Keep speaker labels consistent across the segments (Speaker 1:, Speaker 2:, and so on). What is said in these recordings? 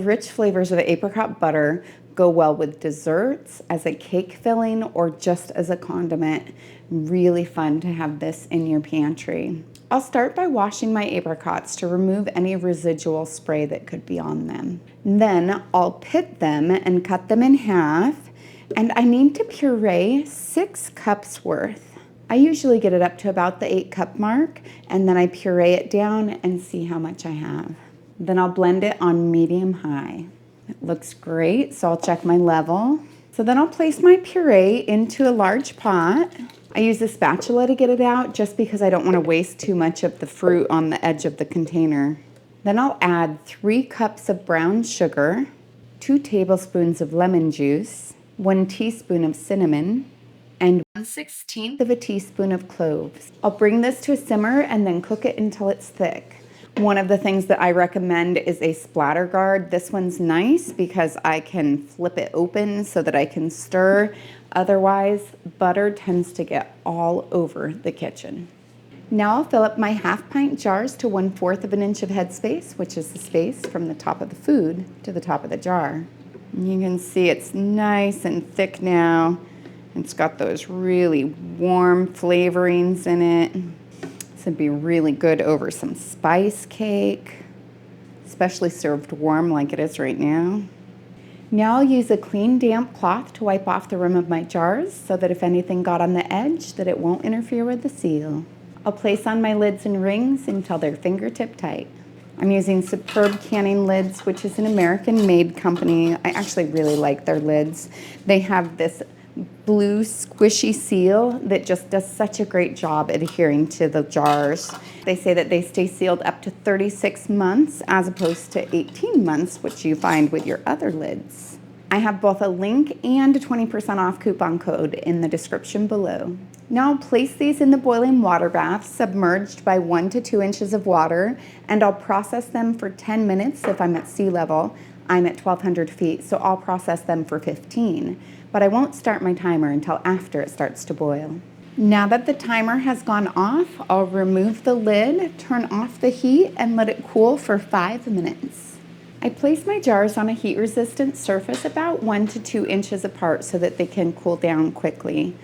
Speaker 1: rich flavors of apricot butter go well with desserts, as a cake filling, or just as a condiment. Really fun to have this in your pantry. I'll start by washing my apricots to remove any residual spray that could be on them. Then I'll pit them and cut them in half, and I need to puree 6 cups worth. I usually get it up to about the 8-cup mark, and then I puree it down and see how much I have. Then I'll blend it on medium-high. It looks great, so I'll check my level. So then I'll place my puree into a large pot. I use a spatula to get it out just because I don't want to waste too much of the fruit on the edge of the container. Then I'll add 3 cups of brown sugar, 2 tablespoons of lemon juice, 1 teaspoon of cinnamon, and 1/16 of a teaspoon of cloves. I'll bring this to a simmer and then cook it until it's thick. One of the things that I recommend is a splatter guard. This one's nice because I can flip it open so that I can stir. Otherwise, butter tends to get all over the kitchen. Now I'll fill up my half-pint jars to 1/4 of an inch of headspace, which is the space from the top of the food to the top of the jar. And you can see it's nice and thick now. It's got those really warm flavorings in it. This would be really good over some spice cake, especially served warm like it is right now. Now I'll use a clean, damp cloth to wipe off the rim of my jars so that if anything got on the edge, that it won't interfere with the seal. I'll place on my lids and rings until they're fingertip tight. I'm using Superb Canning Lids, which is an American-made company. I actually really like their lids. They have this blue squishy seal that just does such a great job adhering to the jars. They say that they stay sealed up to 36 months as opposed to 18 months, which you find with your other lids. I have both a link and a 20% off coupon code in the description below. Now I'll place these in the boiling water bath, submerged by 1 to 2 inches of water, and I'll process them for 10 minutes if I'm at sea level. I'm at 1,200 feet, so I'll process them for 15. But I won't start my timer until after it starts to boil. Now that the timer has gone off, I'll remove the lid, turn off the heat, and let it cool for 5 minutes. I place my jars on a heat-resistant surface about 1 to 2 inches apart so that they can cool down quickly.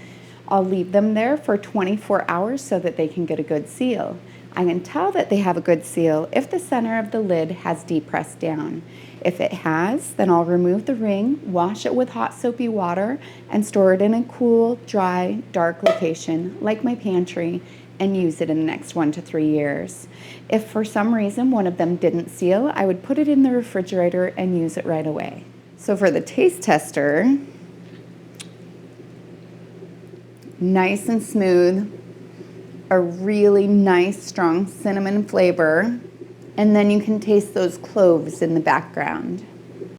Speaker 1: I'll leave them there for 24 hours so that they can get a good seal. I can tell that they have a good seal if the center of the lid has depressed down. If it has, then I'll remove the ring, wash it with hot soapy water, and store it in a cool, dry, dark location like my pantry, and use it in the next 1 to 3 years. If for some reason one of them didn't seal, I would put it in the refrigerator and use it right away. So for the taste tester, nice and smooth, a really nice strong cinnamon flavor, and then you can taste those cloves in the background.